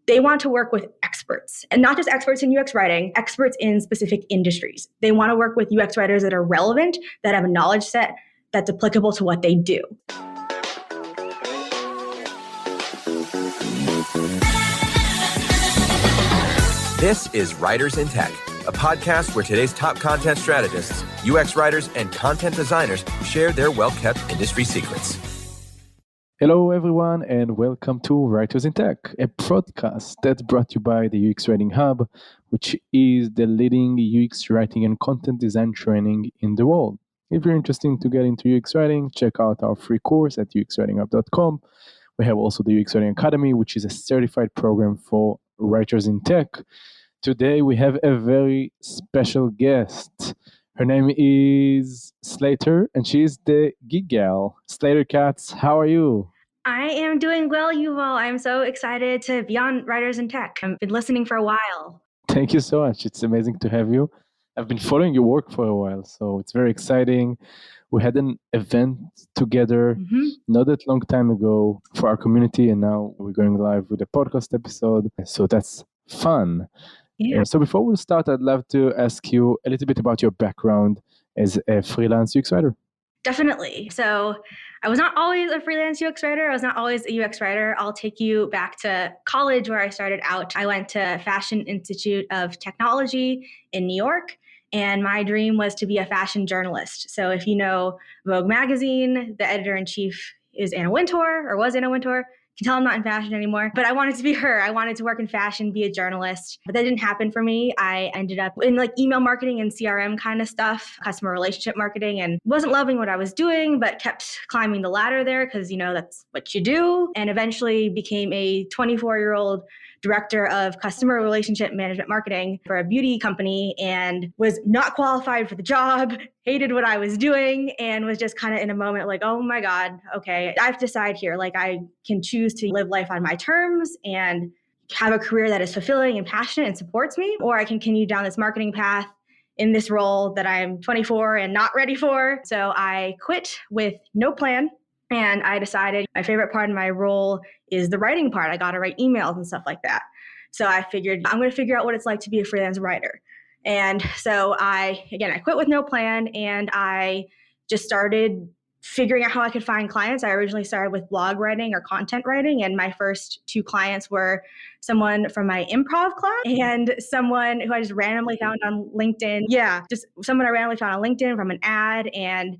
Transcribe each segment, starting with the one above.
They want to work with experts, and not just experts in UX writing, experts in specific industries. They want to work with UX writers that are relevant, that have a knowledge set that's applicable to what they do. This is Writers in Tech, a podcast where today's top content strategists, UX writers, and content designers share their well-kept industry secrets. Hello, everyone, and welcome to Writers in Tech, a podcast that's brought to you by the UX Writing Hub, which is the leading UX writing and content design training in the world. If you're interested to get into UX writing, check out our free course at uxwritinghub.com. We have also the UX Writing Academy, which is a certified program for writers in tech. Today, we have a very special guest. Her name is Slater, and she's the gig gal. Slater Katz, how are you? I am doing well, Yuval. I'm so excited to be on Writers in Tech. I've been listening for a while. Thank you so much. It's amazing to have you. I've been following your work for a while, so it's very exciting. We had an event together not that long time ago for our community, and now we're going live with a podcast episode. So that's fun. Yeah. So before we start, I'd love to ask you a little bit about your background as a freelance UX writer. Definitely. So I was not always a freelance UX writer. I was not always a UX writer. I'll take you back to college where I started out. I went to Fashion Institute of Technology in New York, and my dream was to be a fashion journalist. So if you know Vogue magazine, the editor-in-chief is Anna Wintour, or was Anna Wintour. You can tell I'm not in fashion anymore, but I wanted to be her. I wanted to work in fashion, be a journalist, but that didn't happen for me. I ended up in like email marketing and CRM kind of stuff, customer relationship marketing, and wasn't loving what I was doing, but kept climbing the ladder there because, that's what you do, and eventually became a 24-year-old director of customer relationship management marketing for a beauty company, and was not qualified for the job, hated what I was doing, and was just kind of in a moment like, oh my God, okay, I have to decide here. Like, I can choose to live life on my terms and have a career that is fulfilling and passionate and supports me, or I can continue down this marketing path in this role that I'm 24 and not ready for. So I quit with no plan. And I decided my favorite part of my role is the writing part. I got to write emails and stuff like that. So I figured I'm going to figure out what it's like to be a freelance writer. And so I quit with no plan, and I just started figuring out how I could find clients. I originally started with blog writing or content writing, and my first two clients were someone from my improv class and someone who I just randomly found on LinkedIn. Yeah, just someone I randomly found on LinkedIn from an ad, and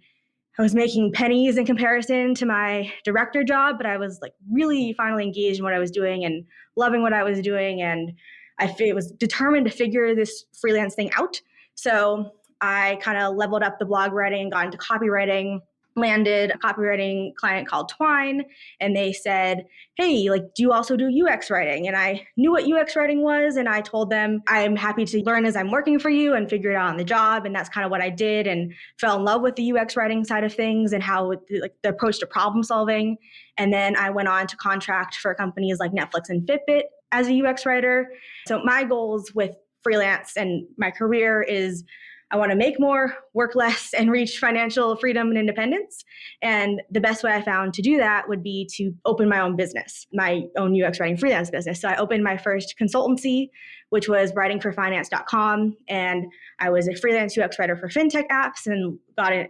I was making pennies in comparison to my director job, but I was like really finally engaged in what I was doing and loving what I was doing. And I was determined to figure this freelance thing out. So I kind of leveled up the blog writing, got into copywriting, landed a copywriting client called Twine, and they said, hey, like, do you also do UX writing? And I knew what UX writing was, and I told them, I'm happy to learn as I'm working for you and figure it out on the job. And that's kind of what I did, and fell in love with the UX writing side of things and how the approach to problem solving. And then I went on to contract for companies like Netflix and Fitbit as a UX writer. So my goals with freelance and my career is I want to make more, work less, and reach financial freedom and independence. And the best way I found to do that would be to open my own business, my own UX writing freelance business. So I opened my first consultancy, which was writingforfinance.com. And I was a freelance UX writer for fintech apps and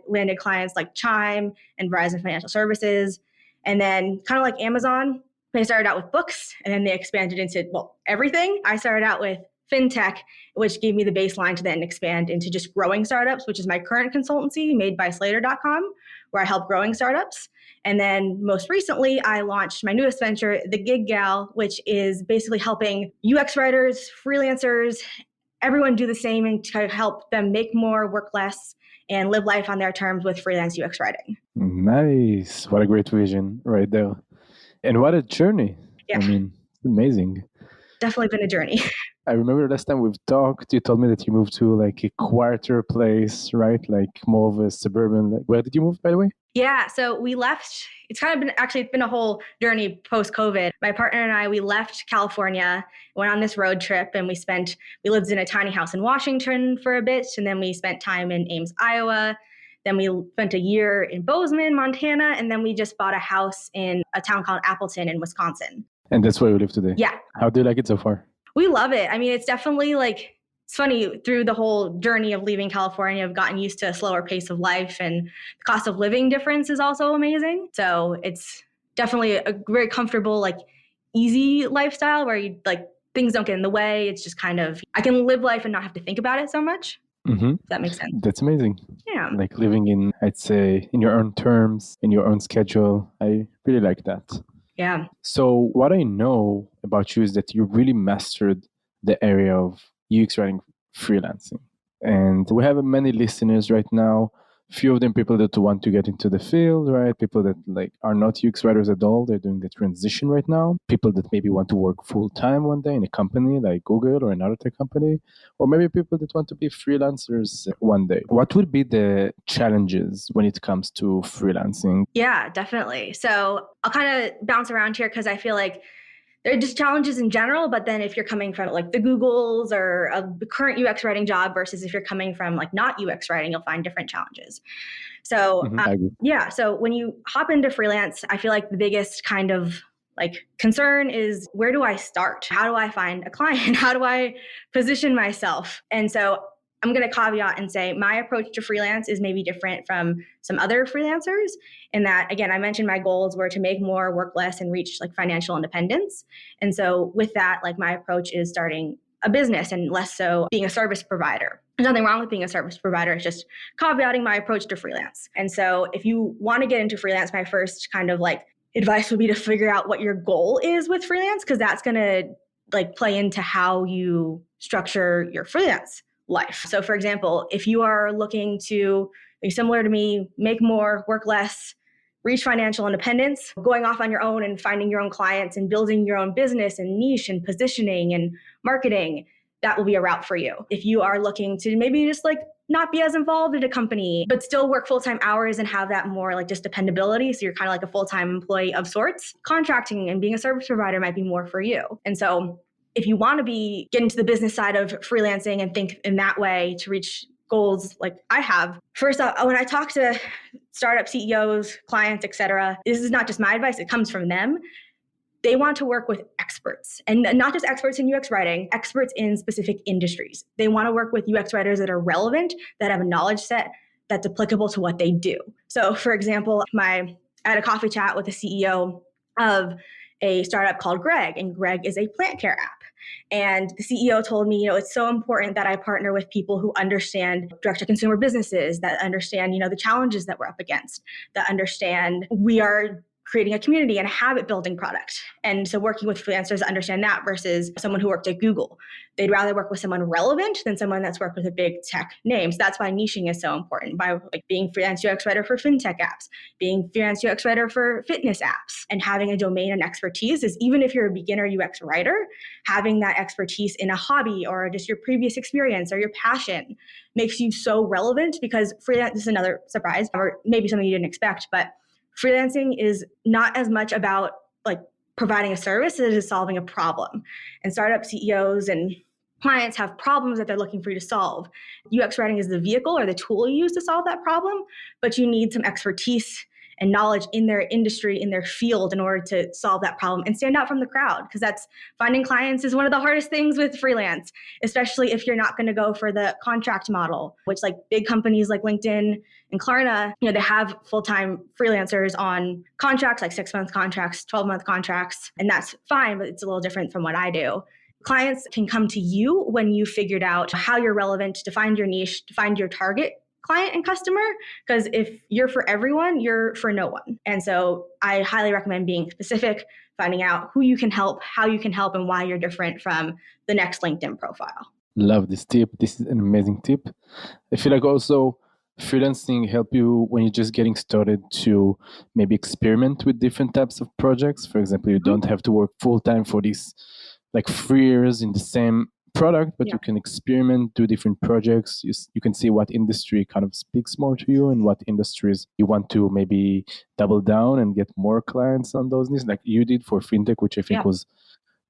landed clients like Chime and Verizon Financial Services. And then kind of like Amazon, they started out with books, and then they expanded into, everything. I started out with fintech, which gave me the baseline to then expand into just growing startups, which is my current consultancy made by Slater.com, where I help growing startups. And then most recently, I launched my newest venture, The Gig Gal, which is basically helping UX writers, freelancers, everyone do the same and to help them make more, work less, and live life on their terms with freelance UX writing. Nice. What a great vision right there. And what a journey. Yeah. I mean, it's amazing. Definitely been a journey. I remember last time we've talked, you told me that you moved to like a quieter place, right? Like more of a suburban. Where did you move, by the way? Yeah, so we left. It's been a whole journey post-COVID. My partner and I, we left California, went on this road trip, and we lived in a tiny house in Washington for a bit, and then we spent time in Ames, Iowa. Then we spent a year in Bozeman, Montana, and then we just bought a house in a town called Appleton in Wisconsin. And that's where you live today. Yeah. How do you like it so far? We love it. I mean, it's definitely like, it's funny, through the whole journey of leaving California, I've gotten used to a slower pace of life, and the cost of living difference is also amazing. So it's definitely a very comfortable, like easy lifestyle where you like things don't get in the way. It's just kind of, I can live life and not have to think about it so much. Mm-hmm. If that makes sense. That's amazing. Yeah. Like living in, I'd say, in your own terms, in your own schedule. I really like that. Yeah. So what I know about you is that you really mastered the area of UX writing freelancing. And we have many listeners right now. Few of them people that want to get into the field, right? People that like are not UX writers at all. They're doing the transition right now. People that maybe want to work full time one day in a company like Google or another tech company, or maybe people that want to be freelancers one day. What would be the challenges when it comes to freelancing? Yeah, definitely. So I'll kind of bounce around here because I feel like there are just challenges in general, but then if you're coming from like the Googles or a current UX writing job versus if you're coming from like not UX writing, you'll find different challenges. So yeah, so when you hop into freelance, I feel like the biggest kind of like concern is, where do I start? How do I find a client? How do I position myself? And so I'm going to caveat and say my approach to freelance is maybe different from some other freelancers, in that, again, I mentioned my goals were to make more, work less, and reach like financial independence. And so with that, like my approach is starting a business and less so being a service provider. There's nothing wrong with being a service provider. It's just caveating my approach to freelance. And so if you want to get into freelance, my first kind of like advice would be to figure out what your goal is with freelance, because that's going to like play into how you structure your freelance life. So for example, if you are looking to be similar to me, make more, work less, reach financial independence, going off on your own and finding your own clients and building your own business and niche and positioning and marketing, that will be a route for you. If you are looking to maybe just like not be as involved in a company, but still work full-time hours and have that more like just dependability, so you're kind of like a full-time employee of sorts, contracting and being a service provider might be more for you. And so if you want to get into the business side of freelancing and think in that way to reach goals like I have, first off, when I talk to startup CEOs, clients, etc., this is not just my advice, it comes from them. They want to work with experts, and not just experts in UX writing, experts in specific industries. They want to work with UX writers that are relevant, that have a knowledge set that's applicable to what they do. So for example, I had a coffee chat with the CEO of a startup called Greg, and Greg is a plant care app. And the CEO told me, it's so important that I partner with people who understand direct-to-consumer businesses, that understand, the challenges that we're up against, that understand we are creating a community and a habit building product. And so working with freelancers to understand that versus someone who worked at Google. They'd rather work with someone relevant than someone that's worked with a big tech name. So that's why niching is so important, by like being freelance UX writer for fintech apps, being freelance UX writer for fitness apps, and having a domain and expertise is, even if you're a beginner UX writer, having that expertise in a hobby or just your previous experience or your passion makes you so relevant, because freelance, this is another surprise, or maybe something you didn't expect, but freelancing is not as much about like providing a service as it is solving a problem. And startup CEOs and clients have problems that they're looking for you to solve. UX writing is the vehicle or the tool you use to solve that problem, but you need some expertise and knowledge in their industry, in their field, in order to solve that problem and stand out from the crowd. Because that's, finding clients is one of the hardest things with freelance, especially if you're not going to go for the contract model, which like big companies like LinkedIn and Klarna, they have full-time freelancers on contracts, like 6-month contracts, 12-month contracts, and that's fine, but it's a little different from what I do. Clients can come to you when you figured out how you're relevant, to find your niche, to find your target client and customer, because if you're for everyone, you're for no one. And so I highly recommend being specific, finding out who you can help, how you can help, and why you're different from the next LinkedIn profile. Love this tip. This is an amazing tip. I feel like also freelancing help you when you're just getting started to maybe experiment with different types of projects. For example, you don't have to work full time for these like 3 years in the same product, but you can experiment, do different projects. You can see what industry kind of speaks more to you and what industries you want to maybe double down and get more clients on those needs, like you did for fintech, which I think was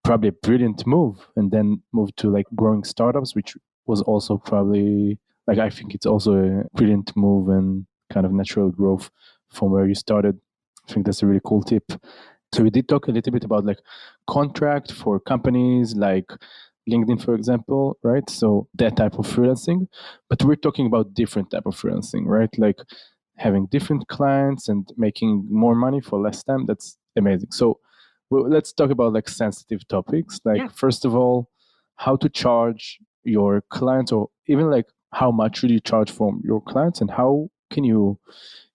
probably a brilliant move, and then move to like growing startups, which was also probably like, I think it's also a brilliant move and kind of natural growth from where you started. I think that's a really cool tip. So we did talk a little bit about like contract for companies like LinkedIn, for example, right? So that type of freelancing, but we're talking about different type of freelancing, right? Like having different clients and making more money for less time. That's amazing. So let's talk about like sensitive topics. Like first of all, how to charge your clients, or even like how much should you charge from your clients, and how can you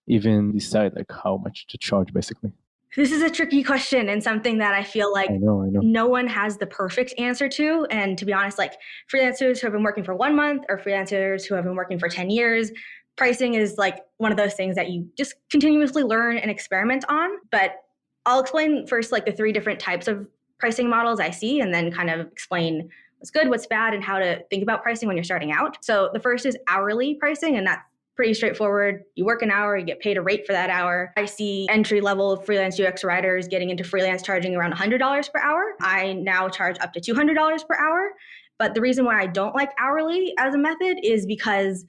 even decide like how much to charge, basically? This is a tricky question and something that I feel like I know. no one has the perfect answer to. And to be honest, like freelancers who have been working for 1 month or freelancers who have been working for 10 years, pricing is like one of those things that you just continuously learn and experiment on. But I'll explain first like the 3 different types of pricing models I see, and then kind of explain what's good, what's bad, and how to think about pricing when you're starting out. So the first is hourly pricing, and that's pretty straightforward. You work an hour, you get paid a rate for that hour. I see entry-level freelance UX writers getting into freelance charging around $100 per hour. I now charge up to $200 per hour. But the reason why I don't like hourly as a method is because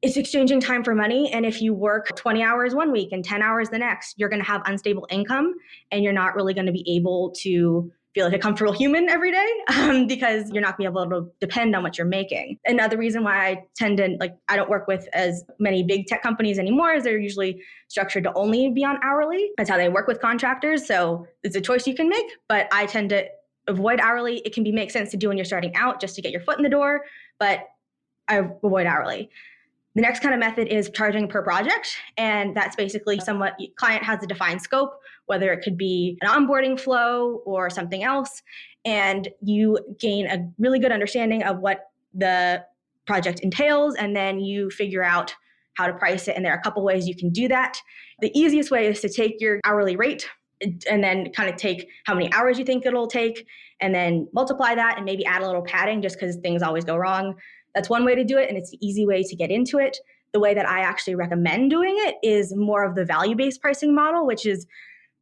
it's exchanging time for money. And if you work 20 hours one week and 10 hours the next, you're going to have unstable income, and you're not really going to be able to feel like a comfortable human every day because you're not going to be able to depend on what you're making. Another reason why I tend to, like, I don't work with as many big tech companies anymore is they're usually structured to only be on hourly. That's how they work with contractors. So it's a choice you can make, but I tend to avoid hourly. It can make sense to do when you're starting out just to get your foot in the door, but I avoid hourly. The next kind of method is charging per project. And that's basically somewhat client has a defined scope, whether it could be an onboarding flow or something else. And you gain a really good understanding of what the project entails. And then you figure out how to price it. And there are a couple ways you can do that. The easiest way is to take your hourly rate and then kind of take how many hours you think it'll take and then multiply that and maybe add a little padding just because things always go wrong. That's one way to do it, and it's the easy way to get into it. The way that I actually recommend doing it is more of the value-based pricing model, which is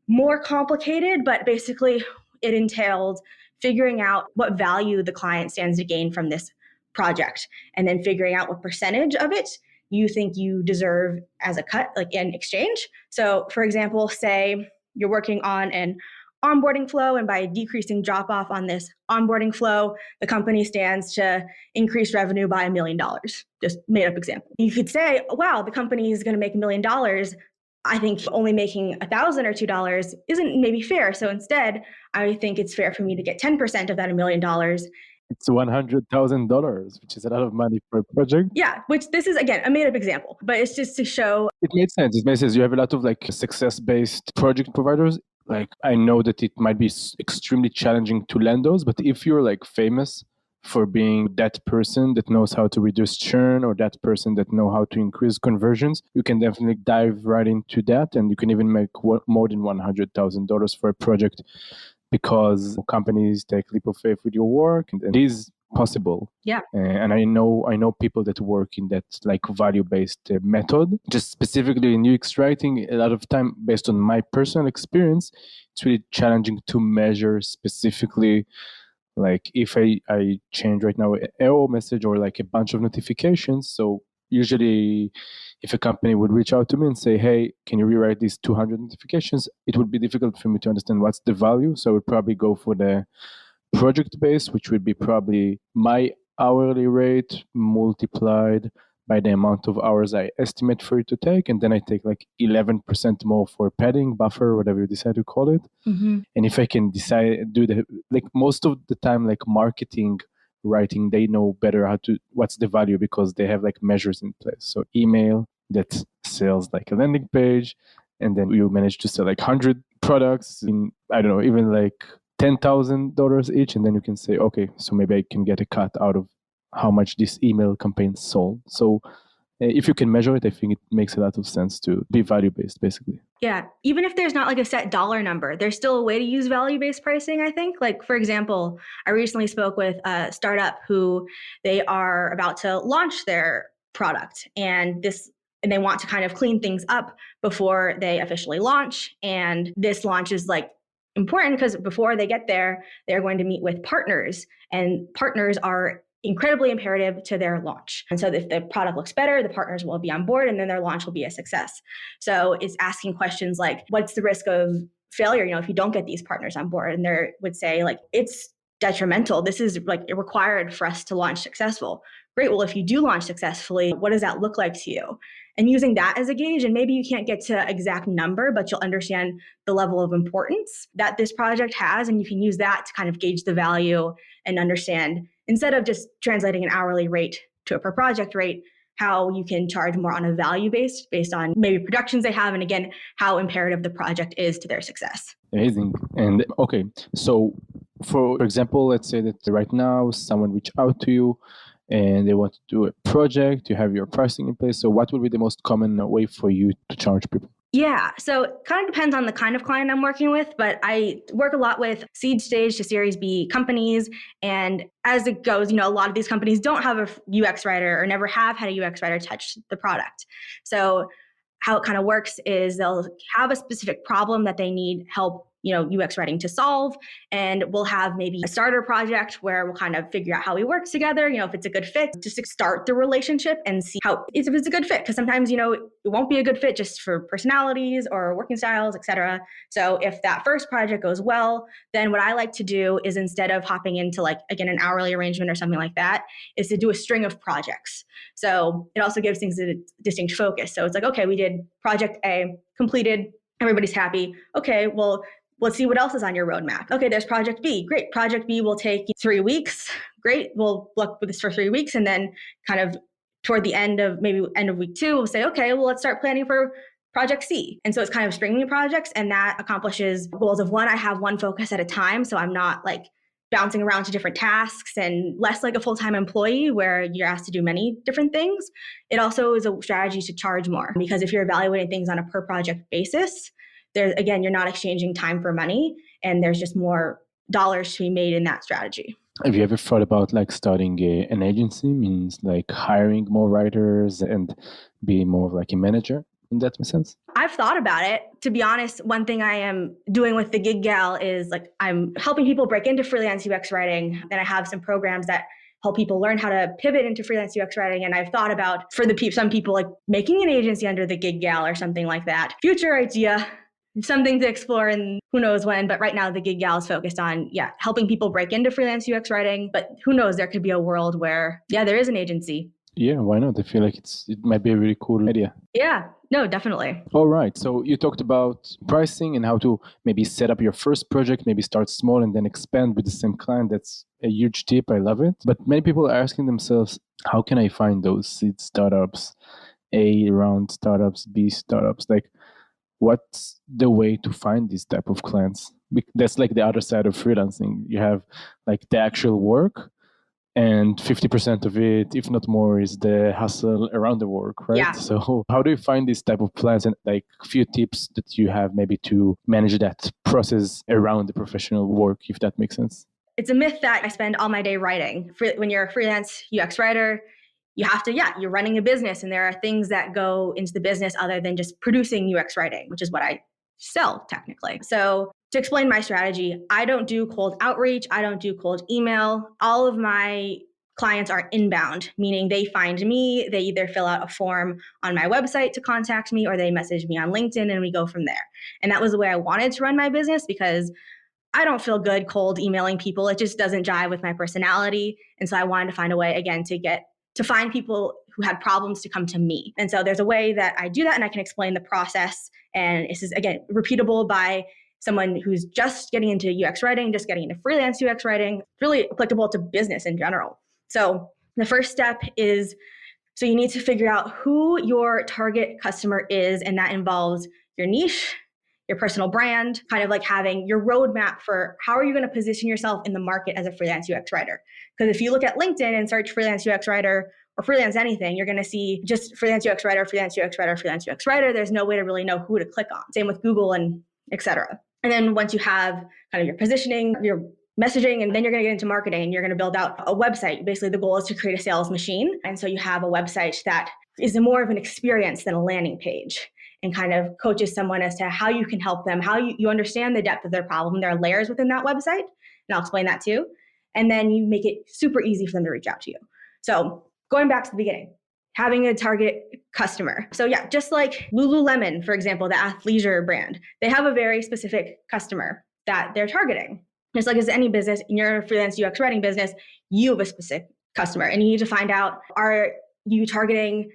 more complicated, but basically it entails figuring out what value the client stands to gain from this project, and then figuring out what percentage of it you think you deserve as a cut, like in exchange. So for example, say you're working on an onboarding flow, and by decreasing drop off on this onboarding flow, the company stands to increase revenue by $1 million. Just made up example. You could say, wow, the company is going to make $1 million. I think only making $1,000 or $2 isn't maybe fair. So instead, I think it's fair for me to get 10% of that $1 million. It's $100,000, which is a lot of money for a project. Yeah, which this is, again, a made up example, but it's just to show. It made sense. It makes sense. You have a lot of like success-based project providers. Like I know that it might be extremely challenging to land those, but if you're like famous for being that person that knows how to reduce churn, or that person that know how to increase conversions, you can definitely dive right into that, and you can even make more than $100,000 for a project because companies take leap of faith with your work, and it is possible. Yeah. And I know people that work in that like value-based method. Just specifically in UX writing, a lot of time, based on my personal experience, it's really challenging to measure specifically. Like if I change right now an error message or like a bunch of notifications. So usually if a company would reach out to me and say, hey, can you rewrite these 200 notifications? It would be difficult for me to understand what's the value. So I would probably go for the project base, which would be probably my hourly rate multiplied by the amount of hours I estimate for it to take. And then I take like 11% more for padding, buffer, whatever you decide to call it. Mm-hmm. And if I can like most of the time, like marketing writing, they know better what's the value because they have like measures in place. So email that sells like a landing page, and then you manage to sell like 100 products in, I don't know, even like $10,000 each. And then you can say, okay, so maybe I can get a cut out of how much this email campaign sold. So if you can measure it, I think it makes a lot of sense to be value-based, basically. Yeah. Even if there's not like a set dollar number, there's still a way to use value-based pricing, I think. Like, for example, I recently spoke with a startup who they are about to launch their product, and they want to kind of clean things up before they officially launch. And this launch is like important because before they get there, they're going to meet with partners, and partners are incredibly imperative to their launch. And so if the product looks better, the partners will be on board, and then their launch will be a success. So it's asking questions like, what's the risk of failure, if you don't get these partners on board, and they would say like, it's detrimental. This is like required for us to launch successful. Great. Well, if you do launch successfully, what does that look like to you? And using that as a gauge, and maybe you can't get to exact number, but you'll understand the level of importance that this project has. And you can use that to kind of gauge the value and understand, instead of just translating an hourly rate to a per project rate, how you can charge more on a value based on maybe productions they have, and again, how imperative the project is to their success. Amazing. And okay, so for example, let's say that right now someone reached out to you and they want to do a project, you have your pricing in place. So what would be the most common way for you to charge people? Yeah, so it kind of depends on the kind of client I'm working with, but I work a lot with seed stage to Series B companies. And as it goes, a lot of these companies don't have a UX writer or never have had a UX writer touch the product. So how it kind of works is they'll have a specific problem that they need help UX writing to solve. And we'll have maybe a starter project where we'll kind of figure out how we work together, if it's a good fit, just to start the relationship and see if it's a good fit. Because sometimes, it won't be a good fit just for personalities or working styles, etc. So if that first project goes well, then what I like to do is, instead of hopping into an hourly arrangement or something like that, is to do a string of projects. So it also gives things a distinct focus. So it's like, okay, we did project A, completed, everybody's happy. Okay, well, let's see what else is on your roadmap. Okay, there's project B. Great. Project B will take 3 weeks. Great. We'll look with this for 3 weeks. And then kind of toward the end of week 2, we'll say, okay, well, let's start planning for project C. And so it's kind of stringing projects, and that accomplishes goals of one, I have one focus at a time. So I'm not bouncing around to different tasks, and less like a full-time employee where you're asked to do many different things. It also is a strategy to charge more, because if you're evaluating things on a per project basis, you're not exchanging time for money, and there's just more dollars to be made in that strategy. Have you ever thought about starting an agency, means hiring more writers and being more of a manager in that sense? I've thought about it. To be honest, one thing I am doing with the Gig Gal is I'm helping people break into freelance UX writing. Then I have some programs that help people learn how to pivot into freelance UX writing. And I've thought about, for some people, making an agency under the Gig Gal or something like that. Future idea. Something to explore, and who knows when. But right now, the Gig Gal is focused on, helping people break into freelance UX writing. But who knows, there could be a world where, there is an agency. Yeah, why not? I feel like it might be a really cool idea. Yeah, no, definitely. All right. So you talked about pricing and how to maybe set up your first project, maybe start small and then expand with the same client. That's a huge tip. I love it. But many people are asking themselves, how can I find those seed startups, A round startups, B startups? What's the way to find these type of clients? That's the other side of freelancing. You have the actual work, and 50% of it, if not more, is the hustle around the work, right? Yeah. So how do you find these type of clients, and a few tips that you have maybe to manage that process around the professional work, if that makes sense? It's a myth that I spend all my day writing. When you're a freelance UX writer, you have to, you're running a business, and there are things that go into the business other than just producing UX writing, which is what I sell technically. So to explain my strategy, I don't do cold outreach. I don't do cold email. All of my clients are inbound, meaning they find me, they either fill out a form on my website to contact me, or they message me on LinkedIn, and we go from there. And that was the way I wanted to run my business, because I don't feel good cold emailing people. It just doesn't jive with my personality. And so I wanted to find a way, again, to find people who had problems to come to me. And so there's a way that I do that, and I can explain the process. And this is, again, repeatable by someone who's just getting into UX writing, just getting into freelance UX writing, really applicable to business in general. So the first step is, so you need to figure out who your target customer is, and that involves your niche, your personal brand, kind of having your roadmap for how are you going to position yourself in the market as a freelance UX writer. Because if you look at LinkedIn and search freelance UX writer or freelance anything, you're going to see just freelance UX writer, freelance UX writer, freelance UX writer. There's no way to really know who to click on. Same with Google and et cetera. And then once you have kind of your positioning, your messaging, and then you're going to get into marketing, and you're going to build out a website. Basically, the goal is to create a sales machine. And so you have a website that is more of an experience than a landing page, and kind of coaches someone as to how you can help them, how you understand the depth of their problem. There are layers within that website, and I'll explain that too. And then you make it super easy for them to reach out to you. So going back to the beginning, having a target customer. So yeah, just like Lululemon, for example, the athleisure brand, they have a very specific customer that they're targeting. Just like as any business, in your freelance UX writing business, you have a specific customer and you need to find out, are you targeting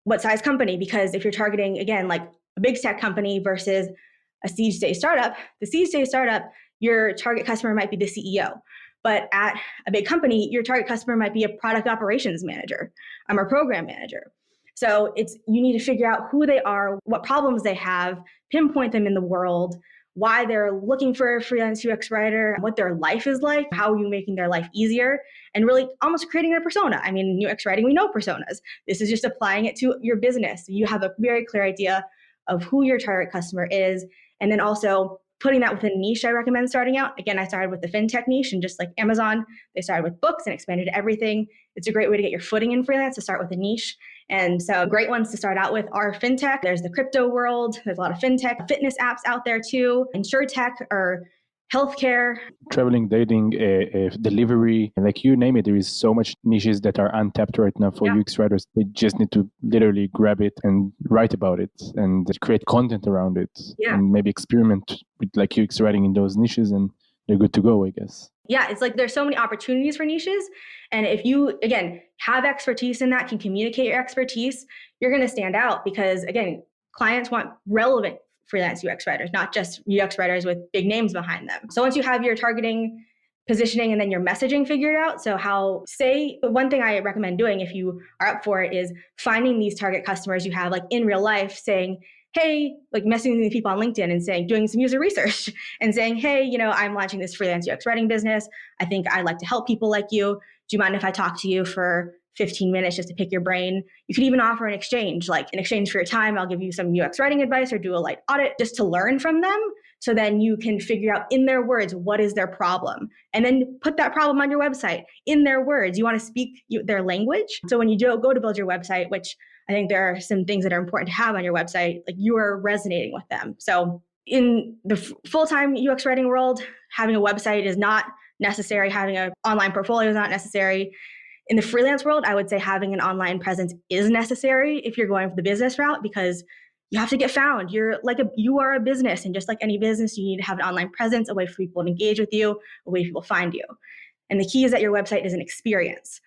what size company? Because if you're targeting, again, like a big tech company versus a seed stage startup, the seed stage startup, your target customer might be the CEO. But at a big company, your target customer might be a product operations manager, or program manager. So you need to figure out who they are, what problems they have, pinpoint them in the world, why they're looking for a freelance UX writer, what their life is like, how are you making their life easier, and really almost creating a persona. I mean, in UX writing, we know personas. This is just applying it to your business. You have a very clear idea of who your target customer is, and then also putting that within a niche I recommend starting out. Again, I started with the fintech niche, and just like Amazon, they started with books and expanded to everything. It's a great way to get your footing in freelance, to start with a niche. And so great ones to start out with are fintech. There's the crypto world. There's a lot of fintech, fitness apps out there too, insurtech or healthcare. Traveling, dating, delivery, like you name it, there is so much niches that are untapped right now for UX writers. They just need to literally grab it and write about it and create content around it and maybe experiment with like UX writing in those niches, and they're good to go, I guess. Yeah, it's like there's so many opportunities for niches. And if you, again, have expertise in that, can communicate your expertise, you're going to stand out because, again, clients want relevant freelance UX writers, not just UX writers with big names behind them. So once you have your targeting, positioning, and then your messaging figured out, one thing I recommend doing if you are up for it is finding these target customers you have like in real life, saying, hey, like messaging the people on LinkedIn and saying, doing some user research and saying, hey, I'm launching this freelance UX writing business. I think I'd like to help people like you. Do you mind if I talk to you for 15 minutes just to pick your brain? You could even offer an exchange, like in exchange for your time, I'll give you some UX writing advice or do a light audit just to learn from them. So then you can figure out in their words, what is their problem? And then put that problem on your website in their words. You want to speak their language. So when you go to build your website, which I think there are some things that are important to have on your website, like you are resonating with them. So in the full-time UX writing world, having a website is not necessary. Having an online portfolio is not necessary. In the freelance world, I would say having an online presence is necessary if you're going for the business route, because you have to get found. You are a business, and just like any business, you need to have an online presence, a way for people to engage with you, a way for people to find you. And the key is that your website is an experience.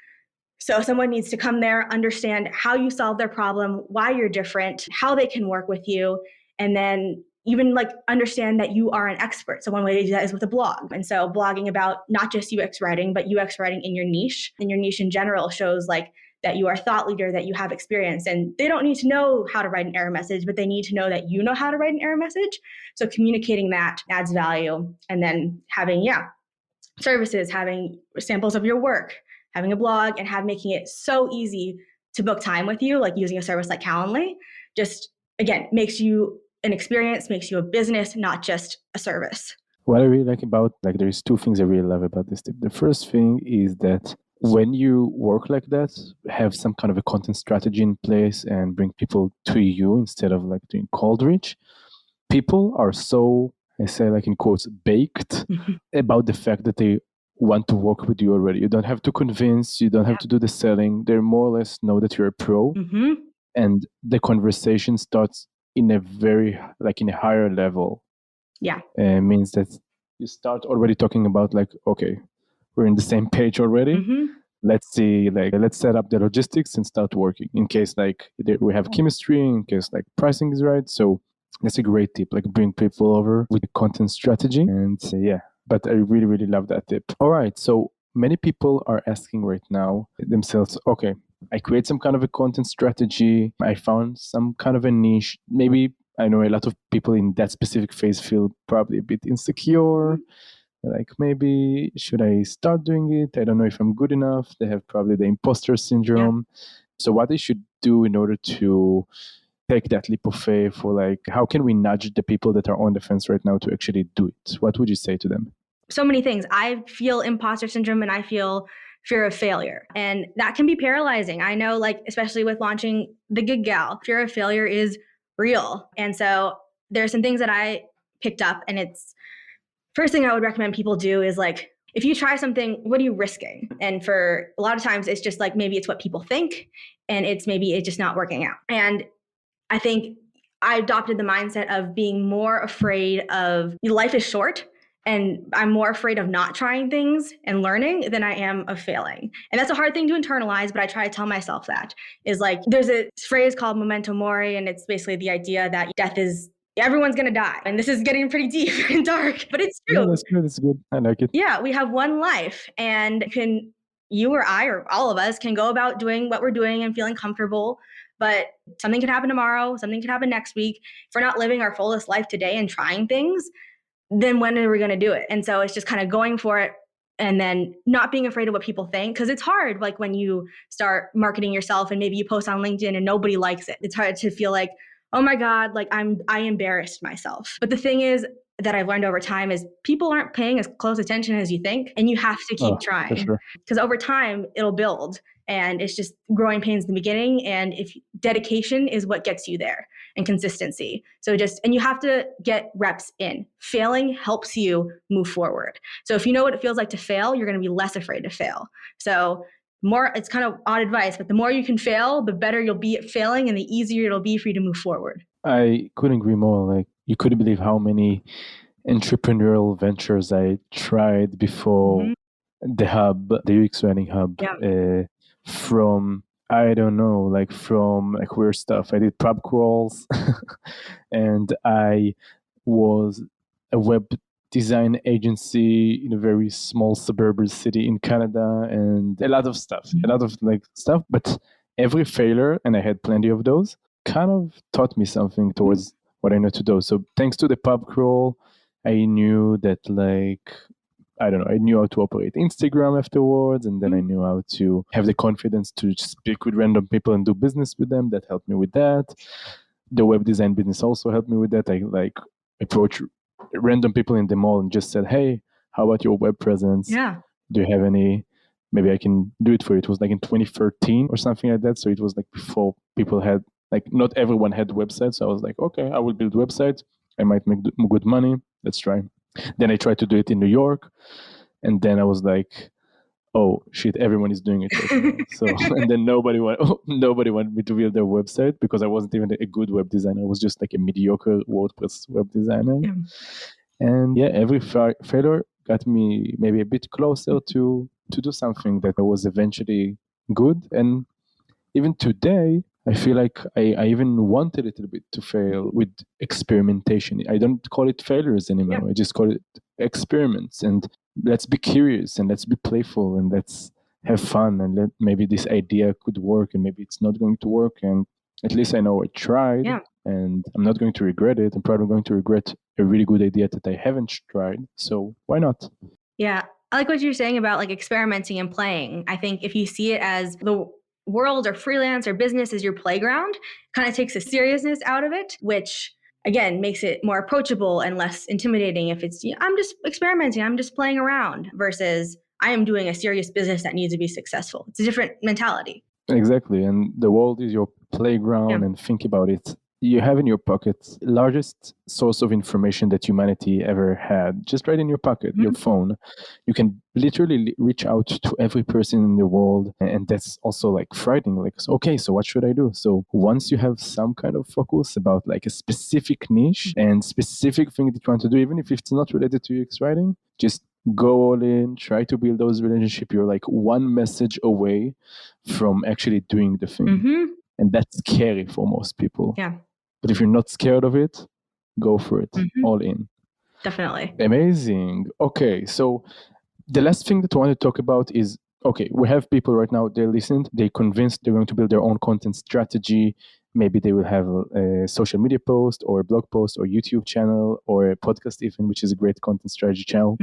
So someone needs to come there, understand how you solve their problem, why you're different, how they can work with you, and then even like understand that you are an expert. So one way to do that is with a blog. And so blogging about not just UX writing, but UX writing in your niche. And your niche in general shows like that you are a thought leader, that you have experience. And they don't need to know how to write an error message, but they need to know that you know how to write an error message. So communicating that adds value. And then having, services, having samples of your work, having a blog, and making it so easy to book time with you, like using a service like Calendly, just, again, makes you an experience, makes you a business, not just a service. What I really like about, there's two things I really love about this tip. The first thing is that when you work like that, have some kind of a content strategy in place and bring people to you instead of like doing cold reach, people are so, I say like in quotes, baked about the fact that they want to work with you already. You don't have to convince, you don't have to do the selling. They more or less know that you're a pro, and the conversation starts in a higher level. Means that you start already talking about like, okay, we're in the same page already. Let's see, let's set up the logistics and start working in case we have chemistry, in case pricing is right. So that's a great tip, bring people over with a content strategy. And but I really, really love that tip. All right. So many people are asking right now themselves, okay, I create some kind of a content strategy. I found some kind of a niche. Maybe I know a lot of people in that specific phase feel probably a bit insecure. Like, maybe should I start doing it? I don't know if I'm good enough. They have probably the imposter syndrome. So what they should do in order to take that leap of faith, or how can we nudge the people that are on the fence right now to actually do it? What would you say to them? So many things. I feel imposter syndrome and I feel fear of failure. And that can be paralyzing. I know, especially with launching the Gig Gal, fear of failure is real. And so there's some things that I picked up, and it's first thing I would recommend people do is if you try something, what are you risking? And for a lot of times, it's just like maybe it's what people think, and maybe it's just not working out. And I think I adopted the mindset of being more afraid of life is short, and I'm more afraid of not trying things and learning than I am of failing. And that's a hard thing to internalize, but I try to tell myself that is like, there's a phrase called memento mori, and it's basically the idea that death is, everyone's going to die. And this is getting pretty deep and dark, but it's true. Yeah, that's good. That's good. I like it. Yeah, we have one life, and you or I or all of us can go about doing what we're doing and feeling comfortable, but something could happen tomorrow, something could happen next week. If we're not living our fullest life today and trying things, then when are we going to do it? And so it's just kind of going for it, and then not being afraid of what people think, because it's hard, like when you start marketing yourself and maybe you post on LinkedIn and nobody likes it. It's hard to feel like, oh my God, like I embarrassed myself. But the thing is that I've learned over time is people aren't paying as close attention as you think, and you have to keep trying, because over time it'll build, and it's just growing pains in the beginning. And if dedication is what gets you there, and consistency. So and you have to get reps in. Failing helps you move forward. So if you know what it feels like to fail, you're going to be less afraid to fail. So it's kind of odd advice, but the more you can fail, the better you'll be at failing, and the easier it'll be for you to move forward. I couldn't agree more. Like, you couldn't believe how many entrepreneurial ventures I tried before the hub, the UX Writing Hub, from, I don't know, like from like weird stuff. I did pub crawls and I was a web design agency in a very small suburban city in Canada, and a lot of stuff, but every failure, and I had plenty of those, kind of taught me something towards what I know to do. So thanks to the pub crawl, I knew that, like, I don't know, I knew how to operate Instagram afterwards, and then I knew how to have the confidence to just speak with random people and do business with them. That helped me with that. The web design business also helped me with that. I like approached random people in the mall and just said, hey, how about your web presence? Yeah. Do you have any, maybe I can do it for you. It was like in 2013 or something like that. So it was like before people had, like, not everyone had websites. So I was like, okay, I will build websites. I might make good money. Let's try. Then I tried to do it in New York, and then I was like, "Oh shit! Everyone is doing it right now." So, and then nobody wanted me to build their website because I wasn't even a good web designer. I was just like a mediocre WordPress web designer. Yeah. And yeah, every failure got me maybe a bit closer to do something that was eventually good. And even today, I feel like I even want a little bit to fail with experimentation. I don't call it failures anymore. Yeah. I just call it experiments. And let's be curious, and let's be playful, and let's have fun, and maybe this idea could work, and maybe it's not going to work. And at least I know I tried, and I'm not going to regret it. I'm probably going to regret a really good idea that I haven't tried. So why not? Yeah. I like what you're saying about like experimenting and playing. I think if you see it as the world or freelance or business is your playground, kind of takes the seriousness out of it, which again makes it more approachable and less intimidating. If it's, I'm just experimenting, I'm just playing around, versus I am doing a serious business that needs to be successful. It's a different mentality. Exactly. And the world is your playground, and think about it. You have in your pocket largest source of information that humanity ever had, just right in your pocket, your phone. You can literally reach out to every person in the world, and that's also like frightening. Like, okay, so what should I do? So once you have some kind of focus about like a specific niche and specific thing that you want to do, even if it's not related to UX writing, just go all in, try to build those relationships. You're like one message away from actually doing the thing. And that's scary for most people. Yeah. But if you're not scared of it, go for it, all in. Definitely. Amazing. Okay, so the last thing that I want to talk about is, okay, we have people right now, they listened, they convinced they're going to build their own content strategy. Maybe they will have a social media post or a blog post or YouTube channel or a podcast even, which is a great content strategy channel.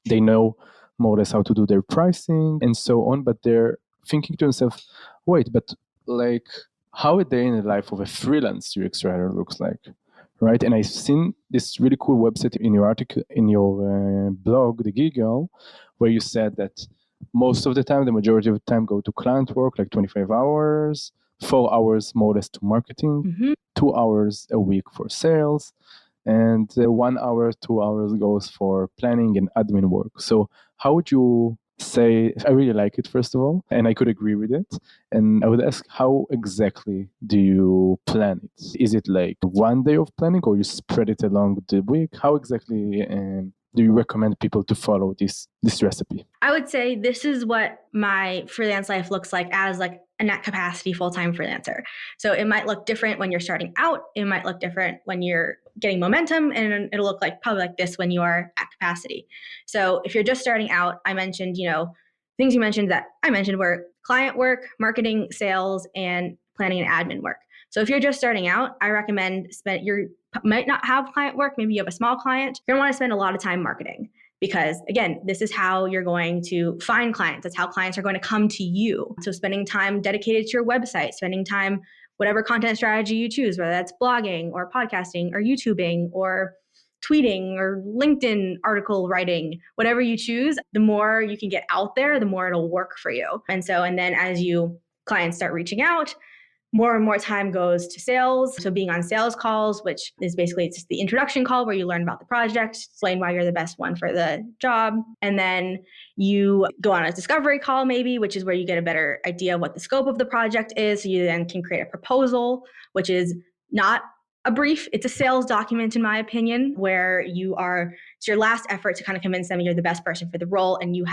They know more or less how to do their pricing and so on, but they're thinking to themselves, wait, but like, how a day in the life of a freelance UX writer looks like, right? And I've seen this really cool website in your article, in your blog, The Giggle, where you said that most of the time, the majority of the time, go to client work, like 25 hours, 4 hours more or less to marketing, 2 hours a week for sales, and 1 hour, 2 hours goes for planning and admin work. So how would you say, I really like it, first of all, and I could agree with it. And I would ask, how exactly do you plan it? Is it like one day of planning, or you spread it along the week? How exactly do you recommend people to follow this recipe? I would say this is what my freelance life looks like as like a net capacity full-time freelancer. So it might look different when you're starting out. It might look different when you're getting momentum, and it'll look like probably like this when you are at capacity. So if you're just starting out, I mentioned, things you mentioned that I mentioned were client work, marketing, sales, and planning and admin work. So if you're just starting out, I recommend you might not have client work. Maybe you have a small client. You're going to want to spend a lot of time marketing. Because again, this is how you're going to find clients. That's how clients are going to come to you. So spending time dedicated to your website, spending time, whatever content strategy you choose, whether that's blogging or podcasting or YouTubing or tweeting or LinkedIn article writing, whatever you choose, the more you can get out there, the more it'll work for you. And then as clients start reaching out, more and more time goes to sales. So being on sales calls, which is basically it's just the introduction call where you learn about the project, explain why you're the best one for the job. And then you go on a discovery call maybe, which is where you get a better idea of what the scope of the project is. So you then can create a proposal, which is not a brief. It's a sales document, in my opinion, where it's your last effort to kind of convince them you're the best person for the role, and you're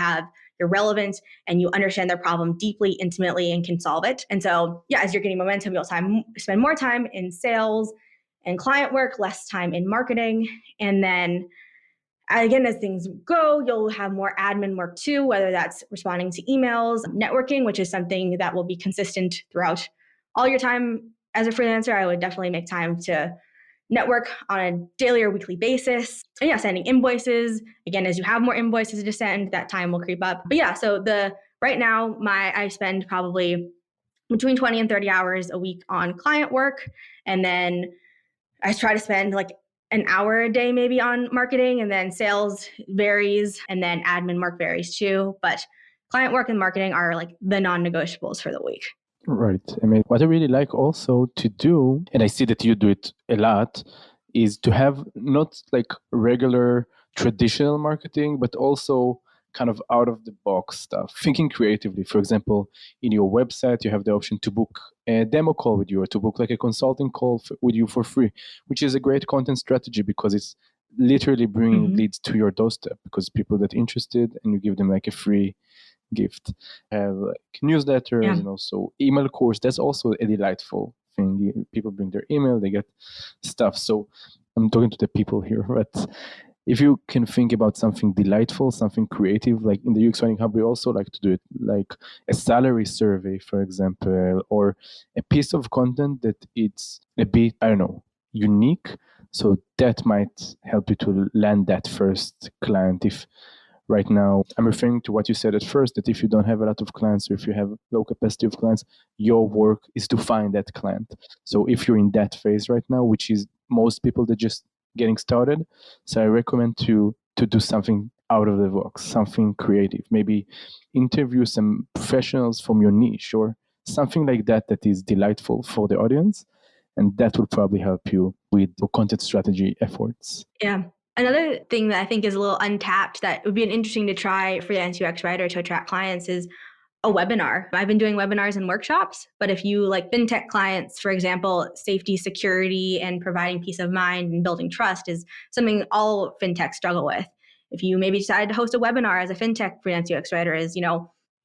relevant and you understand their problem deeply, intimately, and can solve it. And so, as you're getting momentum, you'll spend more time in sales and client work, less time in marketing. And then again, as things go, you'll have more admin work too, whether that's responding to emails, networking, which is something that will be consistent throughout all your time as a freelancer. I would definitely make time to network on a daily or weekly basis. And sending invoices. Again, as you have more invoices to send, that time will creep up. But so right now, I spend probably between 20 and 30 hours a week on client work. And then I try to spend like an hour a day maybe on marketing, and then sales varies, and then admin work varies too. But client work and marketing are like the non-negotiables for the week. Right. I mean, what I really like also to do, and I see that you do it a lot, is to have not like regular traditional marketing, but also kind of out of the box stuff, thinking creatively. For example, in your website, you have the option to book a demo call with you, or to book like a consulting call with you for free, which is a great content strategy because it's literally bringing leads to your doorstep, because people that are interested, and you give them like a free gift. Have like newsletters and also email course. That's also a delightful thing. People bring their email, they get stuff. So I'm talking to the people here, but if you can think about something delightful, something creative, like in the UX Writing Hub, we also like to do it like a salary survey, for example, or a piece of content that it's a bit, unique. So that might help you to land that first client. If right now, I'm referring to what you said at first, that if you don't have a lot of clients, or if you have low capacity of clients, your work is to find that client. So if you're in that phase right now, which is most people that just getting started, so I recommend to do something out of the box, something creative, maybe interview some professionals from your niche or something like that is delightful for the audience, and that will probably help you with your content strategy efforts. Another thing that I think is a little untapped that would be interesting to try freelance UX writer to attract clients is a webinar. I've been doing webinars and workshops, but if you like fintech clients, for example, safety, security, and providing peace of mind and building trust is something all fintechs struggle with. If you maybe decide to host a webinar as a fintech freelance UX writer, is,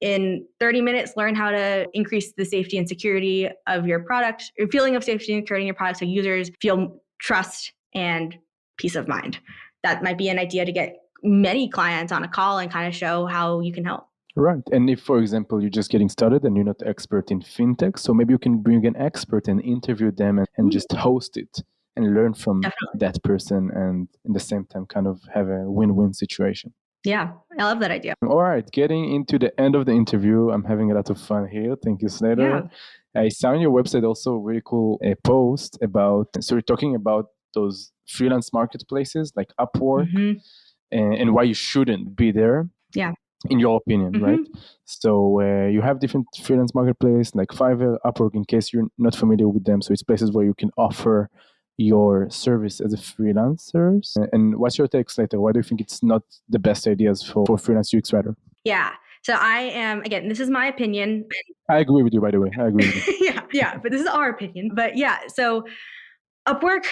in 30 minutes, learn how to increase the safety and security of your product, your feeling of safety and security in your product so users feel trust and peace of mind. That might be an idea to get many clients on a call and kind of show how you can help. Right. And if, for example, you're just getting started and you're not expert in fintech, so maybe you can bring an expert and interview them and just host it and learn from that person, and in the same time kind of have a win-win situation. Yeah, I love that idea. All right, getting into the end of the interview, I'm having a lot of fun here. Thank you, Slater. Yeah. I saw on your website also a really cool post about, so you're talking about those freelance marketplaces like Upwork and why you shouldn't be there. Yeah. In your opinion, right? So you have different freelance marketplace like Fiverr, Upwork, in case you're not familiar with them. So it's places where you can offer your service as a freelancer? And what's your take, Slater? Why do you think it's not the best ideas for freelance UX writer? Yeah. So I am, again, this is my opinion. I agree with you, by the way. I agree with you. Yeah, but this is our opinion. But yeah, so Upwork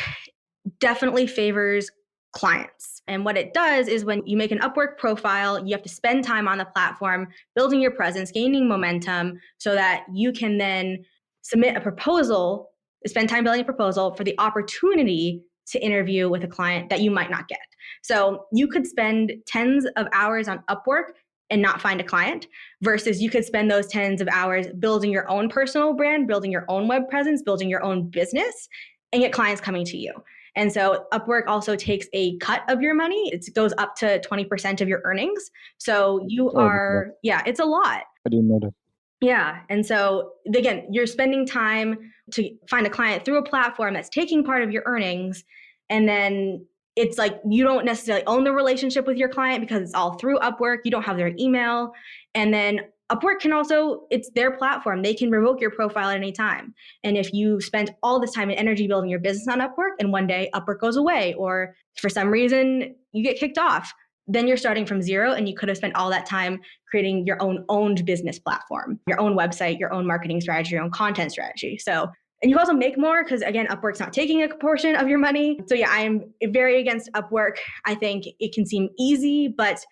definitely favors clients. And what it does is when you make an Upwork profile, you have to spend time on the platform, building your presence, gaining momentum so that you can then submit a proposal, spend time building a proposal for the opportunity to interview with a client that you might not get. So you could spend tens of hours on Upwork and not find a client versus you could spend those tens of hours building your own personal brand, building your own web presence, building your own business and get clients coming to you. And so Upwork also takes a cut of your money. It goes up to 20% of your earnings. So it's a lot. I didn't know that. Yeah. And so again, you're spending time to find a client through a platform that's taking part of your earnings. And then it's like you don't necessarily own the relationship with your client because it's all through Upwork. You don't have their email. And then Upwork can also, it's their platform. They can revoke your profile at any time. And if you spend all this time and energy building your business on Upwork and one day Upwork goes away or for some reason you get kicked off, then you're starting from zero and you could have spent all that time creating your own owned business platform, your own website, your own marketing strategy, your own content strategy. So, and you also make more because again, Upwork's not taking a portion of your money. So yeah, I am very against Upwork. I think it can seem easy, but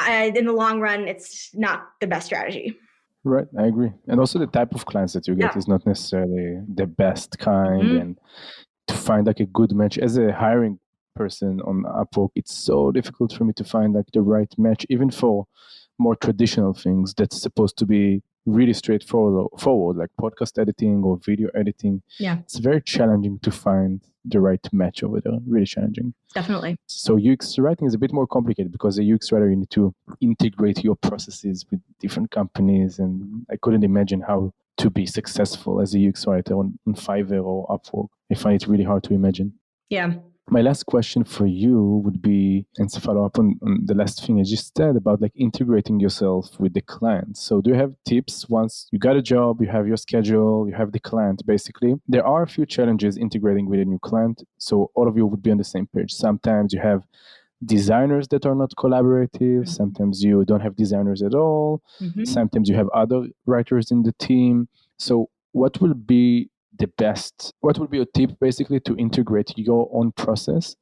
in the long run, it's not the best strategy. Right, I agree. And also the type of clients that you get is not necessarily the best kind. And to find like a good match as a hiring person on Upwork, it's so difficult for me to find like the right match, even for more traditional things that's supposed to be really straightforward, like podcast editing or video editing. Yeah. It's very challenging to find the right match over there, really challenging. Definitely. So UX writing is a bit more complicated because a UX writer, you need to integrate your processes with different companies. And I couldn't imagine how to be successful as a UX writer on Fiverr or Upwork. I find it really hard to imagine. Yeah. My last question for you would be, and to follow up on the last thing I just said about like integrating yourself with the client. So do you have tips once you got a job, you have your schedule, you have the client, basically? There are a few challenges integrating with a new client. So all of you would be on the same page. Sometimes you have designers that are not collaborative. Sometimes you don't have designers at all. Sometimes you have other writers in the team. So what will be your tip basically to integrate your own process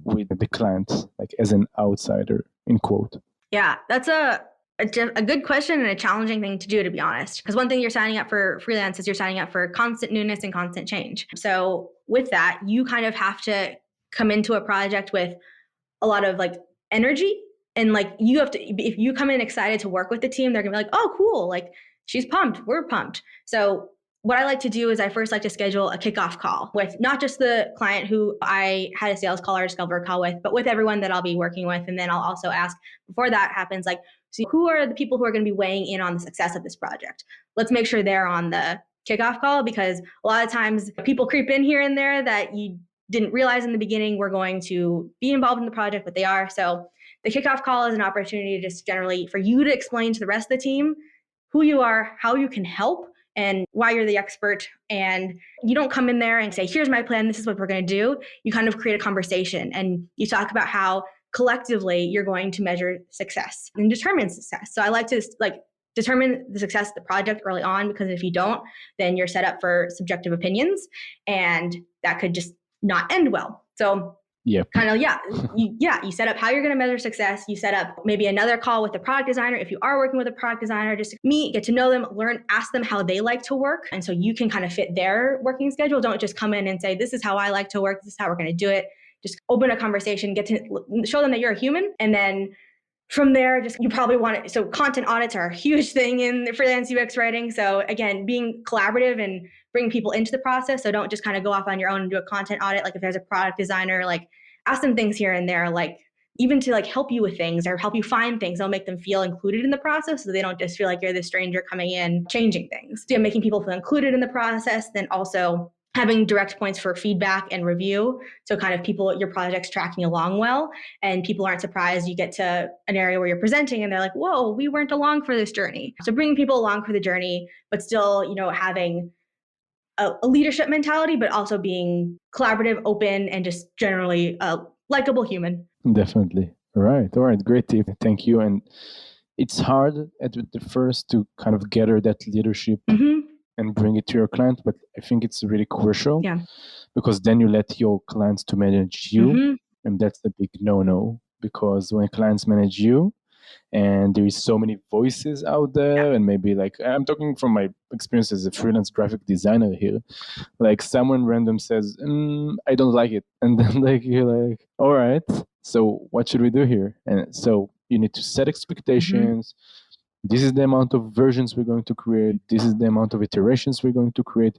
with the client, like as an outsider, in quote? Yeah, that's a good question and a challenging thing to do, to be honest. Because one thing you're signing up for freelance is you're signing up for constant newness and constant change. So with that, you kind of have to come into a project with a lot of like energy. And like you have to, if you come in excited to work with the team, they're gonna be like, oh, cool. Like she's pumped, we're pumped. So what I like to do is I first like to schedule a kickoff call with not just the client who I had a sales call or discover call with, but with everyone that I'll be working with. And then I'll also ask before that happens, like, so who are the people who are going to be weighing in on the success of this project? Let's make sure they're on the kickoff call because a lot of times people creep in here and there that you didn't realize in the beginning were going to be involved in the project, but they are. So the kickoff call is an opportunity just generally for you to explain to the rest of the team who you are, how you can help, and why you're the expert. And you don't come in there and say, here's my plan, this is what we're going to do. You kind of create a conversation and you talk about how collectively you're going to measure success and determine success. So I like to determine the success of the project early on, because if you don't, then you're set up for subjective opinions and that could just not end well. So you set up how you're going to measure success. You set up maybe another call with the product designer. If you are working with a product designer, just meet, get to know them, learn, ask them how they like to work. And so you can kind of fit their working schedule. Don't just come in and say, this is how I like to work. This is how we're going to do it. Just open a conversation, get to show them that you're a human. And then from there, you probably want it. So content audits are a huge thing in the freelance UX writing. So again, being collaborative and bring people into the process. So don't just kind of go off on your own and do a content audit. Like if there's a product designer, like ask them things here and there, like even to like help you with things or help you find things. They'll make them feel included in the process so they don't just feel like you're the stranger coming in, changing things. So making people feel included in the process, then also having direct points for feedback and review. So kind of your project's tracking along well and people aren't surprised you get to an area where you're presenting and they're like, whoa, we weren't along for this journey. So bringing people along for the journey, but still, having a leadership mentality, but also being collaborative, open, and just generally a likable human. Definitely. All right. Great tip. Thank you. And it's hard at the first to kind of gather that leadership and bring it to your client, but I think it's really crucial because then you let your clients to manage you, and that's the big no-no, because when clients manage you and there is so many voices out there, and maybe like I'm talking from my experience as a freelance graphic designer here, like someone random says, I don't like it, and then like you're like, all right, so what should we do here? And so you need to set expectations. This is the amount of versions we're going to create. This is the amount of iterations we're going to create.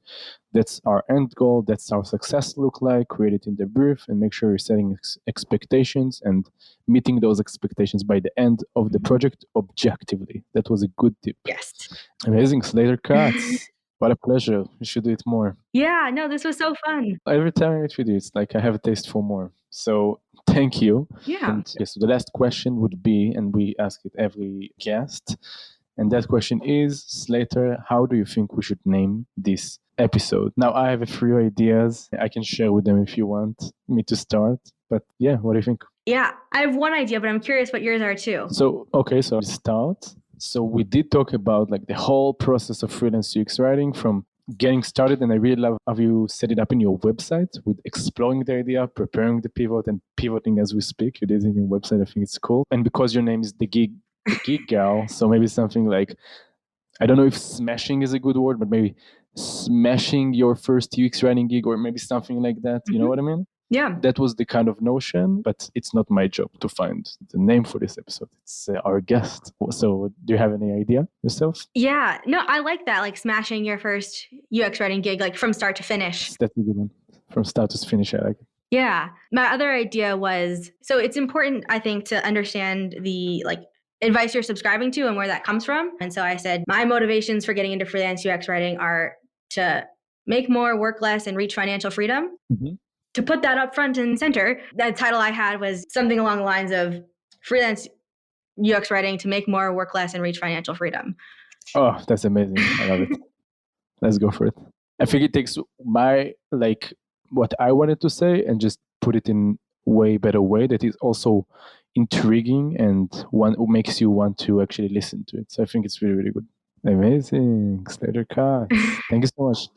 That's our end goal. That's our success look like. Create it in the brief and make sure you're setting expectations and meeting those expectations by the end of the project objectively. That was a good tip. Yes. Amazing. Slater Katz. What a pleasure. We should do it more. Yeah, no, this was so fun. Every time I meet with you, it's like I have a taste for more. So thank you. Yeah. And yes, so the last question would be, and we ask it every guest, and that question is, Slater, how do you think we should name this episode? Now, I have a few ideas. I can share with them if you want me to start. But yeah, what do you think? Yeah, I have one idea, but I'm curious what yours are too. So, okay, so I'll start. So we did talk about like the whole process of freelance UX writing from getting started, and I really love how you set it up in your website with exploring the idea, preparing the pivot, and pivoting as we speak. You did it in your website. I think it's cool. And because your name is the gig gal, so maybe something like, I don't know if smashing is a good word, but maybe smashing your first UX writing gig, or maybe something like that. You know what I mean? Yeah. That was the kind of notion, but it's not my job to find the name for this episode. It's our guest. So do you have any idea yourself? Yeah, no, I like that. Like smashing your first UX writing gig, like from start to finish. That's a good one. From start to finish, I like it. Yeah. My other idea was, so it's important, I think, to understand the like advice you're subscribing to and where that comes from. And so I said, my motivations for getting into freelance UX writing are to make more, work less, and reach financial freedom. To put that up front and center, the title I had was something along the lines of freelance UX writing to make more, work less, and reach financial freedom. Oh, that's amazing. I love it. Let's go for it. I think it takes my, like, what I wanted to say and just put it in way better way that is also intriguing and one who makes you want to actually listen to it. So I think it's really, really good. Amazing. Slater Katz. Thank you so much.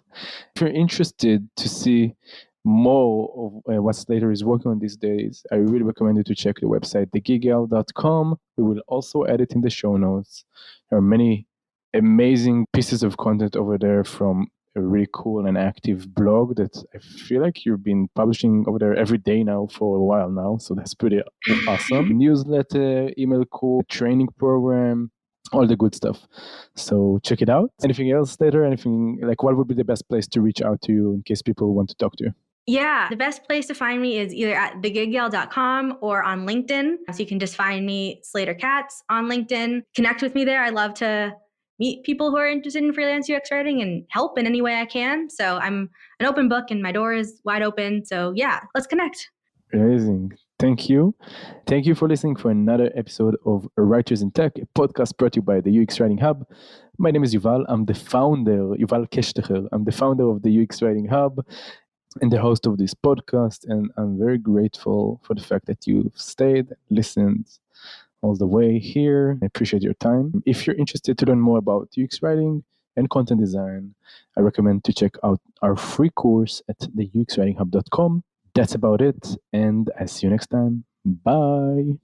If you're interested to see more of what Slater is working on these days, I really recommend you to check the website, thegigl.com. We will also add it in the show notes. There are many amazing pieces of content over there from a really cool and active blog that I feel like you've been publishing over there every day now for a while now. So that's pretty awesome. Newsletter, email course, training program, all the good stuff. So check it out. Anything else later? Anything like, what would be the best place to reach out to you in case people want to talk to you? Yeah, the best place to find me is either at thegiggal.com or on LinkedIn. So you can just find me, Slater Katz, on LinkedIn. Connect with me there. I love to meet people who are interested in freelance UX writing and help in any way I can. So I'm an open book and my door is wide open. So yeah, let's connect. Amazing. Thank you. Thank you for listening for another episode of Writers in Tech, a podcast brought to you by the UX Writing Hub. My name is Yuval. I'm the founder, Yuval Keshtecher. I'm the founder of the UX Writing Hub and the host of this podcast. And I'm very grateful for the fact that you've stayed, listened all the way here. I appreciate your time. If you're interested to learn more about UX writing and content design, I recommend to check out our free course at theuxwritinghub.com. That's about it. And I'll see you next time. Bye.